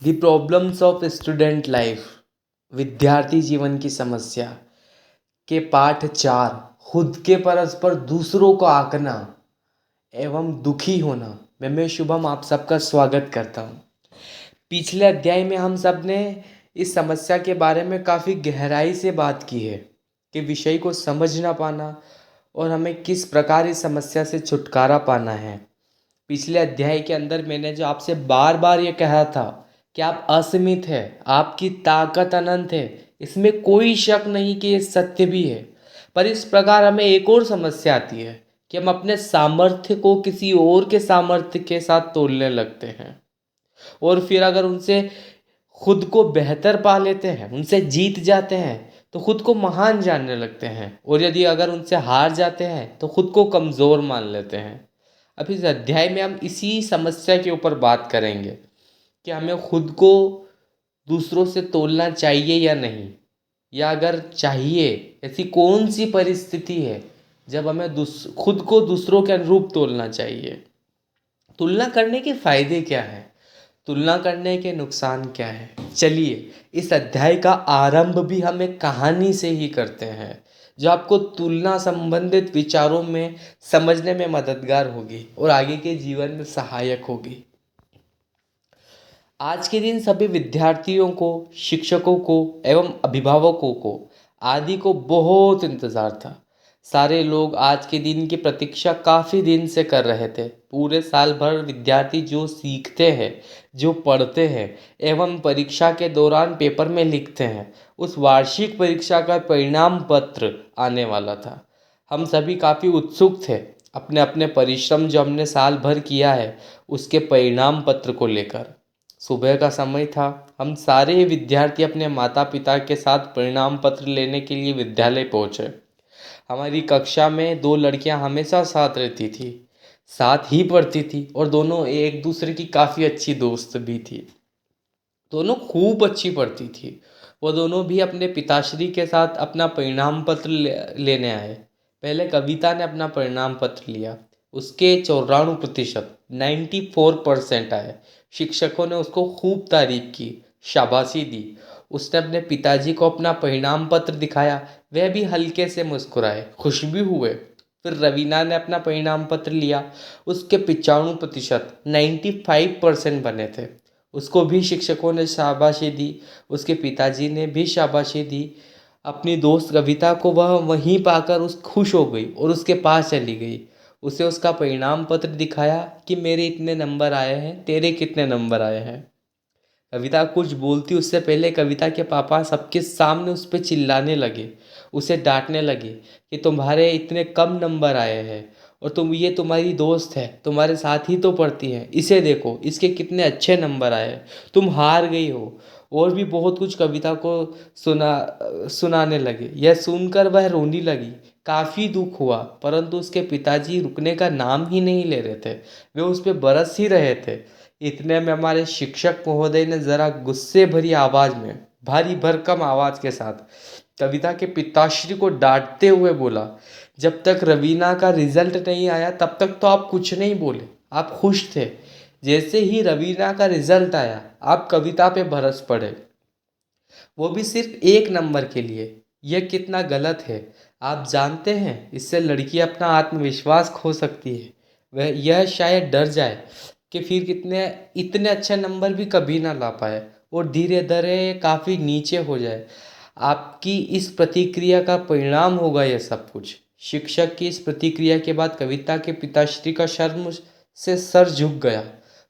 The problems of student life, विद्यार्थी जीवन की समस्या के पाठ 4, खुद के परस्पर दूसरों को आंकना एवं दुखी होना में मैं शुभम आप सबका स्वागत करता हूँ। पिछले अध्याय में हम सब ने इस समस्या के बारे में काफ़ी गहराई से बात की है कि विषय को समझ ना पाना और हमें किस प्रकार इस समस्या से छुटकारा पाना है। पिछले अध्याय के अंदर मैंने जो आपसे बार बार ये कहा था कि आप असीमित है, आपकी ताकत अनंत है, इसमें कोई शक नहीं कि ये सत्य भी है। पर इस प्रकार हमें एक और समस्या आती है कि हम अपने सामर्थ्य को किसी और के सामर्थ्य के साथ तोलने लगते हैं और फिर अगर उनसे खुद को बेहतर पा लेते हैं, उनसे जीत जाते हैं तो खुद को महान जानने लगते हैं, और यदि अगर उनसे हार जाते हैं तो खुद को कमज़ोर मान लेते हैं। अब इस अध्याय में हम इसी समस्या के ऊपर बात करेंगे कि हमें खुद को दूसरों से तोलना चाहिए या नहीं, या अगर चाहिए ऐसी कौन सी परिस्थिति है जब हमें खुद को दूसरों के अनुरूप तोलना चाहिए। तुलना करने के फायदे क्या हैं, तुलना करने के नुकसान क्या हैं। चलिए इस अध्याय का आरंभ भी हम एक कहानी से ही करते हैं जो आपको तुलना संबंधित विचारों में समझने में मददगार होगी और आगे के जीवन में सहायक होगी। आज के दिन सभी विद्यार्थियों को, शिक्षकों को एवं अभिभावकों को आदि को बहुत इंतज़ार था। सारे लोग आज के दिन की प्रतीक्षा काफ़ी दिन से कर रहे थे। पूरे साल भर विद्यार्थी जो सीखते हैं, जो पढ़ते हैं एवं परीक्षा के दौरान पेपर में लिखते हैं, उस वार्षिक परीक्षा का परिणाम पत्र आने वाला था। हम सभी काफ़ी उत्सुक थे अपने अपने परिश्रम जो हमने साल भर किया है उसके परिणाम पत्र को लेकर। सुबह का समय था। हम सारे विद्यार्थी अपने माता पिता के साथ परिणाम पत्र लेने के लिए विद्यालय पहुंचे। हमारी कक्षा में दो लड़कियां हमेशा साथ रहती थी, साथ ही पढ़ती थी और दोनों एक दूसरे की काफ़ी अच्छी दोस्त भी थी। दोनों खूब अच्छी पढ़ती थी। वो दोनों भी अपने पिताश्री के साथ अपना परिणाम पत्र लेने आए। पहले कविता ने अपना परिणाम पत्र लिया, उसके 94% 94% आए। शिक्षकों ने उसको खूब तारीफ की, शाबाशी दी। उसने अपने पिताजी को अपना परिणाम पत्र दिखाया, वह भी हल्के से मुस्कुराए, खुश भी हुए। फिर रवीना ने अपना परिणाम पत्र लिया, उसके 95% 95% बने थे। उसको भी शिक्षकों ने शाबाशी दी, उसके पिताजी ने भी शाबाशी दी। अपनी दोस्त कविता को वह वहीं पाकर उस खुश हो गई और उसके पास चली गई। उसे उसका परिणाम पत्र दिखाया कि मेरे इतने नंबर आए हैं, तेरे कितने नंबर आए हैं। कविता कुछ बोलती उससे पहले कविता के पापा सबके सामने उस पर चिल्लाने लगे, उसे डांटने लगे कि तुम्हारे इतने कम नंबर आए हैं और ये तुम्हारी दोस्त है, तुम्हारे साथ ही तो पढ़ती है, इसे देखो इसके कितने अच्छे नंबर आए हैं, तुम हार गई हो। और भी बहुत कुछ कविता को सुनाने लगे। यह सुनकर वह रोने लगी। काफ़ी दुख हुआ, परंतु उसके पिताजी रुकने का नाम ही नहीं ले रहे थे, वे उस पर बरस ही रहे थे। इतने में हमारे शिक्षक महोदय ने जरा गुस्से भरी आवाज में, भारी भरकम आवाज के साथ कविता के पिताश्री को डांटते हुए बोला, जब तक रवीना का रिजल्ट नहीं आया तब तक तो आप कुछ नहीं बोले, आप खुश थे। जैसे ही रवीना का रिजल्ट आया आप कविता पे बरस पड़े, वो भी सिर्फ एक नंबर के लिए। यह कितना गलत है। आप जानते हैं इससे लड़की अपना आत्मविश्वास खो सकती है। वह यह शायद डर जाए कि फिर कितने इतने अच्छे नंबर भी कभी ना ला पाए और धीरे धीरे काफ़ी नीचे हो जाए। आपकी इस प्रतिक्रिया का परिणाम होगा यह सब कुछ। शिक्षक की इस प्रतिक्रिया के बाद कविता के पिताश्री का शर्म से सर झुक गया।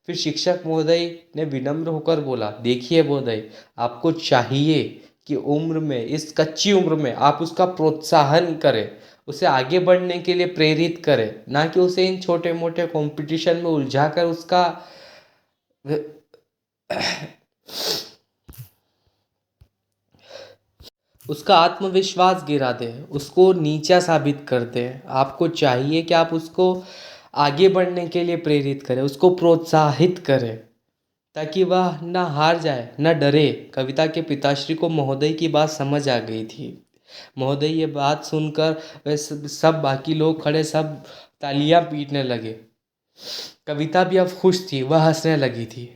फिर शिक्षक महोदय ने विनम्र होकर बोला, देखिए महोदय, आपको चाहिए कि उम्र में, इस कच्ची उम्र में आप उसका प्रोत्साहन करें, उसे आगे बढ़ने के लिए प्रेरित करें, ना कि उसे इन छोटे मोटे कंपटीशन में उलझाकर उसका आत्मविश्वास गिरा दे, उसको नीचा साबित कर दे। आपको चाहिए कि आप उसको आगे बढ़ने के लिए प्रेरित करें, उसको प्रोत्साहित करें ताकि वह ना हार जाए, ना डरे। कविता के पिताश्री को महोदय की बात समझ आ गई थी। महोदय ये बात सुनकर वह सब बाकी लोग खड़े सब तालियां पीटने लगे। कविता भी अब खुश थी, वह हंसने लगी थी।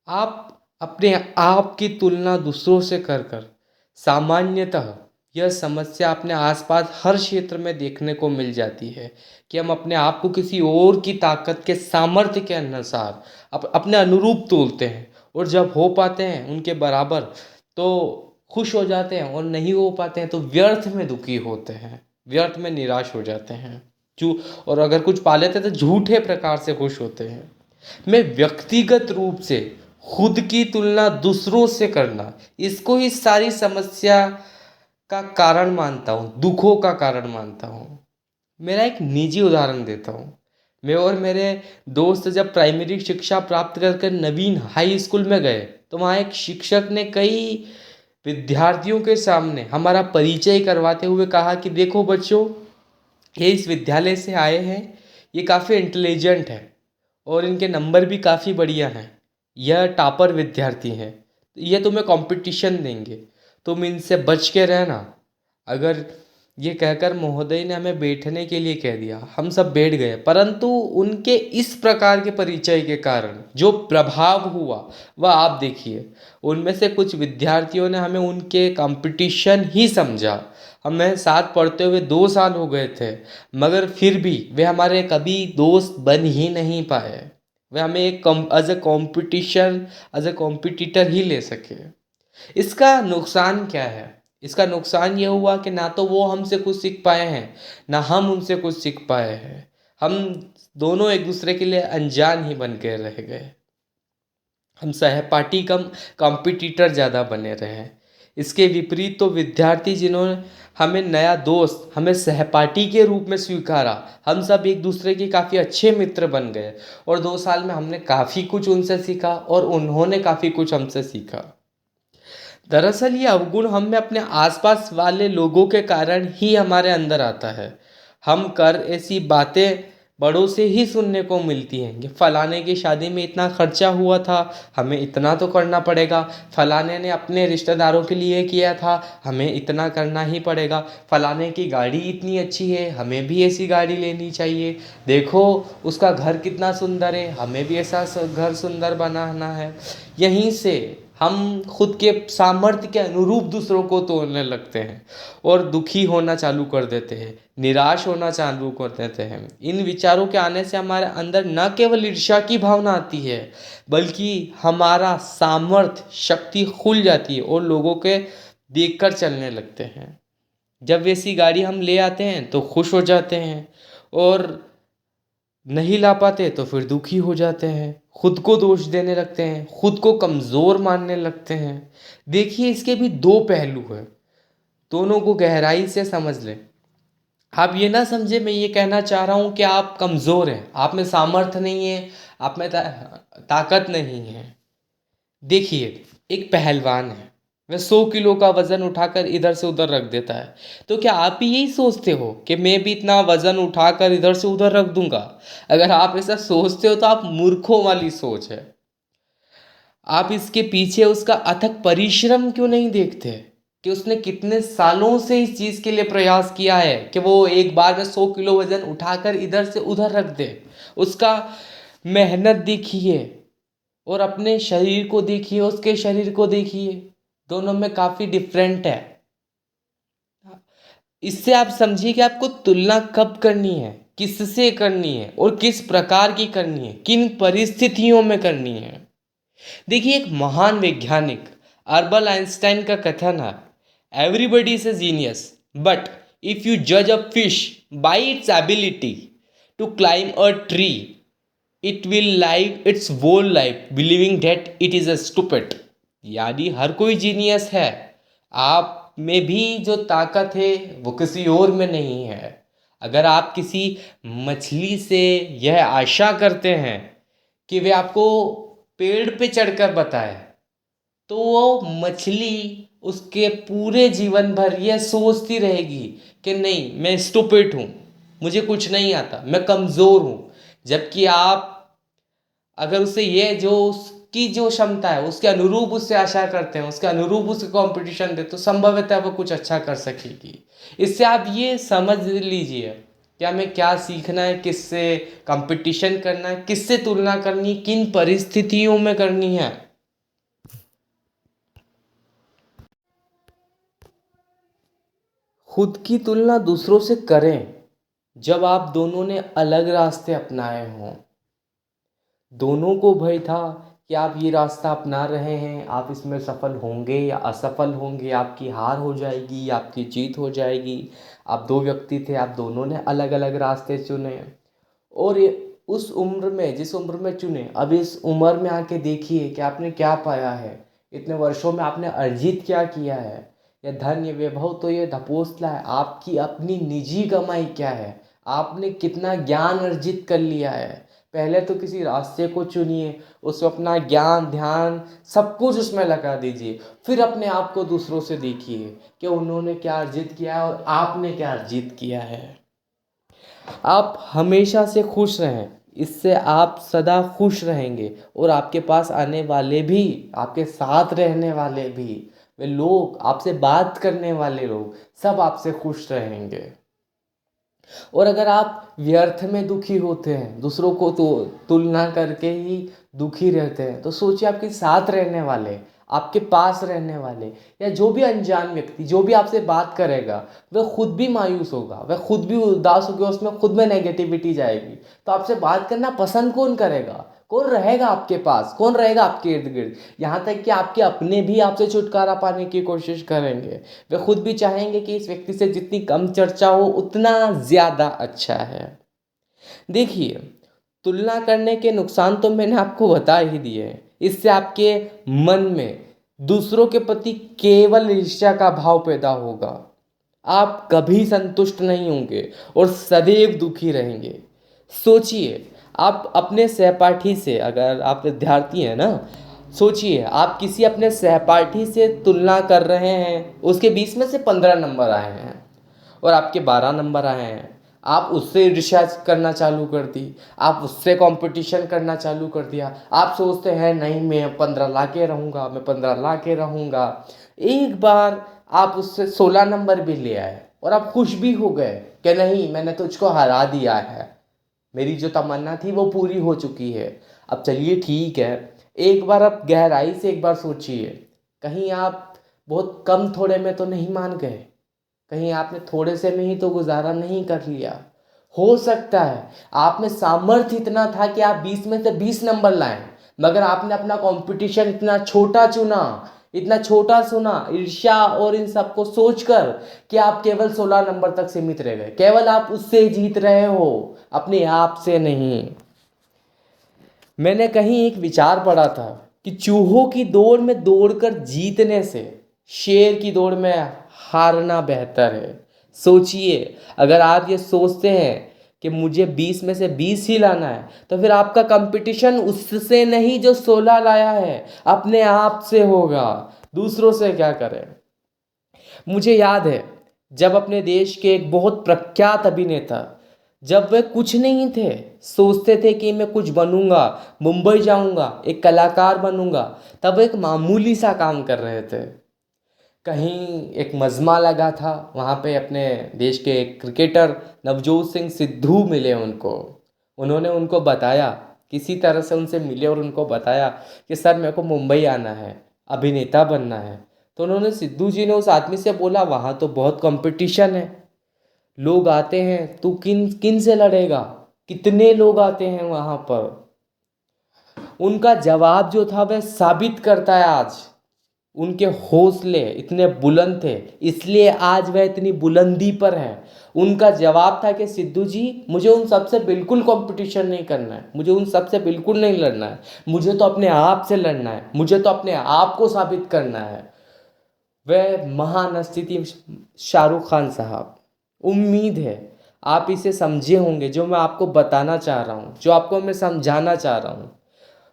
आप अपने आप की तुलना दूसरों से कर कर सामान्यतः यह समस्या अपने आसपास हर क्षेत्र में देखने को मिल जाती है कि हम अपने आप को किसी और की ताकत के सामर्थ्य के अनुसार अपने अनुरूप तोलते हैं, और जब हो पाते हैं उनके बराबर तो खुश हो जाते हैं, और नहीं हो पाते हैं तो व्यर्थ में दुखी होते हैं, व्यर्थ में निराश हो जाते हैं। जो और अगर कुछ पा लेते हैं तो झूठे प्रकार से खुश होते हैं। मैं व्यक्तिगत रूप से खुद की तुलना दूसरों से करना, इसको ही सारी समस्या का कारण मानता हूँ, दुखों का कारण मानता हूँ। मेरा एक निजी उदाहरण देता हूँ। मैं और मेरे दोस्त जब प्राइमरी शिक्षा प्राप्त कर नवीन हाई स्कूल में गए, तो वहाँ एक शिक्षक ने कई विद्यार्थियों के सामने हमारा परिचय करवाते हुए कहा कि देखो बच्चों, ये इस विद्यालय से आए हैं, ये काफ़ी इंटेलिजेंट है और इनके नंबर भी काफ़ी बढ़िया हैं, यह टॉपर विद्यार्थी हैं, ये तुम्हें कंपटीशन देंगे, तुम इनसे बच के रहना। अगर ये कहकर महोदय ने हमें बैठने के लिए कह दिया, हम सब बैठ गए, परंतु उनके इस प्रकार के परिचय के कारण जो प्रभाव हुआ वह आप देखिए। उनमें से कुछ विद्यार्थियों ने हमें उनके कंपटीशन ही समझा। हमें साथ पढ़ते हुए 2 साल हो गए थे, मगर फिर भी वे हमारे कभी दोस्त बन ही नहीं पाए। वे हमें एक as a competition, as a competitor ही ले सके। इसका नुकसान क्या है? इसका नुकसान ये हुआ कि ना तो वो हमसे कुछ सीख पाए हैं, ना हम उनसे कुछ सीख पाए हैं। हम दोनों एक दूसरे के लिए अनजान ही बन के रह गए। हम सहपाठी कम कॉम्पिटिटर ज़्यादा बने रहे। इसके विपरीत तो विद्यार्थी जिन्होंने हमें नया दोस्त, हमें सहपाठी के रूप में स्वीकारा, हम सब एक दूसरे के काफ़ी अच्छे मित्र बन गए, और 2 साल में हमने काफ़ी कुछ उनसे सीखा और उन्होंने काफ़ी कुछ हमसे सीखा। दरअसल ये अवगुण हम में अपने आसपास वाले लोगों के कारण ही हमारे अंदर आता है। हम कर ऐसी बातें बड़ों से ही सुनने को मिलती हैं कि फलाने की शादी में इतना खर्चा हुआ था, हमें इतना तो करना पड़ेगा। फलाने ने अपने रिश्तेदारों के लिए किया था, हमें इतना करना ही पड़ेगा। फलाने की गाड़ी इतनी अच्छी है, हमें भी ऐसी गाड़ी लेनी चाहिए। देखो उसका घर कितना सुंदर है, हमें भी ऐसा घर सुंदर बनाना है। यहीं से हम खुद के सामर्थ्य के अनुरूप दूसरों को तोड़ने लगते हैं और दुखी होना चालू कर देते हैं, निराश होना चालू कर देते हैं। इन विचारों के आने से हमारे अंदर न केवल ईर्ष्या की भावना आती है, बल्कि हमारा सामर्थ्य, शक्ति खुल जाती है और लोगों के देखकर चलने लगते हैं। जब वैसी गाड़ी हम ले आते हैं तो खुश हो जाते हैं, और नहीं ला पाते तो फिर दुखी हो जाते हैं, खुद को दोष देने लगते हैं, खुद को कमज़ोर मानने लगते हैं। देखिए इसके भी दो पहलू हैं, दोनों को गहराई से समझ लें। आप ये ना समझे मैं ये कहना चाह रहा हूँ कि आप कमज़ोर हैं, आप में सामर्थ्य नहीं है, आप में ताकत नहीं है। देखिए एक पहलवान है, वह 100 किलो का वजन उठाकर इधर से उधर रख देता है, तो क्या आप भी यही सोचते हो कि मैं भी इतना वजन उठाकर इधर से उधर रख दूंगा? अगर आप ऐसा सोचते हो तो आप मूर्खों वाली सोच है। आप इसके पीछे उसका अथक परिश्रम क्यों नहीं देखते कि उसने कितने सालों से इस चीज़ के लिए प्रयास किया है कि वो एक बार में 100 किलो वजन उठाकर इधर से उधर रख दे। उसका मेहनत देखिए और अपने शरीर को देखिए, उसके शरीर को देखिए, दोनों में काफ़ी डिफरेंट है। इससे आप समझिए कि आपको तुलना कब करनी है, किससे करनी है और किस प्रकार की करनी है, किन परिस्थितियों में करनी है। देखिए एक महान वैज्ञानिक अल्बर्ट आइंस्टाइन का कथन है, everybody is a genius but if you जज a fish by its ability to climb a tree it will live its whole life believing that it is a stupid. यानी हर कोई जीनियस है, आप में भी जो ताकत है वो किसी और में नहीं है। अगर आप किसी मछली से यह आशा करते हैं कि वे आपको पेड़ पे चढ़कर बताए, तो वो मछली उसके पूरे जीवन भर यह सोचती रहेगी कि नहीं मैं स्टूपिड हूँ, मुझे कुछ नहीं आता, मैं कमज़ोर हूँ। जबकि आप अगर उससे ये जो उसकी जो क्षमता है उसके अनुरूप उससे आशा करते हैं, उसके अनुरूप उसके कंपटीशन दे, तो संभवतः वो कुछ अच्छा कर सकेगी। इससे आप ये समझ लीजिए कि हमें क्या सीखना है, किससे कंपटीशन करना है, किससे तुलना करनी है, किन परिस्थितियों में करनी है। खुद की तुलना दूसरों से करें जब आप दोनों ने अलग रास्ते अपनाए हों। दोनों को भय था कि आप ये रास्ता अपना रहे हैं, आप इसमें सफल होंगे या असफल होंगे, आपकी हार हो जाएगी या आपकी जीत हो जाएगी। आप दो व्यक्ति थे, आप दोनों ने अलग अलग रास्ते चुने और उस उम्र में, जिस उम्र में चुने, अब इस उम्र में आके देखिए कि आपने क्या पाया है। इतने वर्षों में आपने अर्जित क्या किया है। ये धन, ये वैभव तो ये ढपोसला है। आपकी अपनी निजी कमाई क्या है, आपने कितना ज्ञान अर्जित कर लिया है। पहले तो किसी रास्ते को चुनिए, उसमें अपना ज्ञान, ध्यान, सब कुछ उसमें लगा दीजिए। फिर अपने आप को दूसरों से देखिए कि उन्होंने क्या अर्जित किया है और आपने क्या अर्जित किया है। आप हमेशा से खुश रहें, इससे आप सदा खुश रहेंगे और आपके पास आने वाले भी, आपके साथ रहने वाले भी, वे लोग, आपसे बात करने वाले लोग, सब आपसे खुश रहेंगे। और अगर आप व्यर्थ में दुखी होते हैं, दूसरों को तो तुलना करके ही दुखी रहते हैं, तो सोचिए आपके साथ रहने वाले, आपके पास रहने वाले या जो भी अनजान व्यक्ति जो भी आपसे बात करेगा, वह खुद भी मायूस होगा, वह खुद भी उदास होगा, उसमें खुद में नेगेटिविटी जाएगी। तो आपसे बात करना पसंद कौन करेगा? कौन रहेगा आपके पास? कौन रहेगा आपके इर्द गिर्द? यहाँ तक कि आपके अपने भी आपसे छुटकारा पाने की कोशिश करेंगे। वे खुद भी चाहेंगे कि इस व्यक्ति से जितनी कम चर्चा हो उतना ज़्यादा अच्छा है। देखिए, तुलना करने के नुकसान तो मैंने आपको बता ही दिए हैं। इससे आपके मन में दूसरों के प्रति केवल ईर्ष्या का भाव पैदा होगा। आप कभी संतुष्ट नहीं होंगे और सदैव दुखी रहेंगे। सोचिए, आप अपने सहपाठी से, अगर आप विद्यार्थी हैं ना, सोचिए आप किसी अपने सहपाठी से तुलना कर रहे हैं, उसके 20 में से 15 नंबर आए हैं और आपके 12 नंबर आए हैं। आप उससे ईर्ष्या करना चालू कर दी, आप उससे कंपटीशन करना चालू कर दिया। आप सोचते हैं नहीं, मैं 15 ला के रहूँगा, मैं 15 ला के रहूँगा। एक बार आप उससे 16 नंबर भी ले आए और आप खुश भी हो गए कि नहीं, मैंने तुझको हरा दिया है, मेरी जो तमन्ना थी वो पूरी हो चुकी है। अब चलिए ठीक है, एक बार आप गहराई से एक बार सोचिए, कहीं आप बहुत कम थोड़े में तो नहीं मान गए? कहीं आपने थोड़े से में ही तो गुजारा नहीं कर लिया? हो सकता है आप में सामर्थ्य इतना था कि आप 20 में से 20 नंबर लाएं, मगर आपने अपना कंपटीशन इतना छोटा चुना, इतना छोटा सुना, ईर्ष्या और इन सब को सोचकर कि आप केवल 16 नंबर तक सीमित रह गए। केवल आप उससे जीत रहे हो, अपने आप से नहीं। मैंने कहीं एक विचार पढ़ा था कि चूहों की दौड़ में दौड़कर जीतने से शेर की दौड़ में हारना बेहतर है। सोचिए, अगर आप ये सोचते हैं कि मुझे 20 में से 20 ही लाना है, तो फिर आपका कंपटीशन उससे नहीं जो 16 लाया है, अपने आप से होगा। दूसरों से क्या करें? मुझे याद है जब अपने देश के एक बहुत प्रख्यात अभिनेता, जब वे कुछ नहीं थे, सोचते थे कि मैं कुछ बनूंगा, मुंबई जाऊंगा, एक कलाकार बनूंगा, तब वो एक मामूली सा काम कर रहे थे। कहीं एक मजमा लगा था, वहाँ पे अपने देश के एक क्रिकेटर नवजोत सिंह सिद्धू मिले उनको। उन्होंने उनको बताया, किसी तरह से उनसे मिले और उनको बताया कि सर मेरे को मुंबई आना है, अभिनेता बनना है। तो उन्होंने, सिद्धू जी ने उस आदमी से बोला, वहाँ तो बहुत कंपटीशन है, लोग आते हैं, तू किन किन से लड़ेगा, कितने लोग आते हैं वहाँ पर। उनका जवाब जो था वह साबित करता है आज, उनके हौसले इतने बुलंद थे, इसलिए आज वह इतनी बुलंदी पर है। उनका जवाब था कि सिद्धू जी, मुझे उन सबसे बिल्कुल कंपटीशन नहीं करना है, मुझे उन सबसे बिल्कुल नहीं लड़ना है, मुझे तो अपने आप से लड़ना है, मुझे तो अपने आप को साबित करना है। वह महान हस्ती शाहरुख खान साहब। उम्मीद है आप इसे समझे होंगे, जो मैं आपको बताना चाह रहा हूँ, जो आपको मैं समझाना चाह रहा हूँ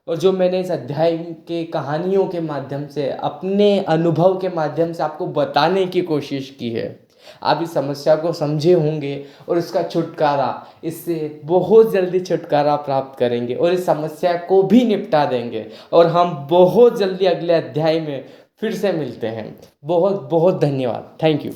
और जो मैंने इस अध्याय के कहानियों के माध्यम से, अपने अनुभव के माध्यम से आपको बताने की कोशिश की है। आप इस समस्या को समझे होंगे और इसका छुटकारा, इससे बहुत जल्दी छुटकारा प्राप्त करेंगे और इस समस्या को भी निपटा देंगे। और हम बहुत जल्दी अगले अध्याय में फिर से मिलते हैं। बहुत बहुत धन्यवाद। Thank you.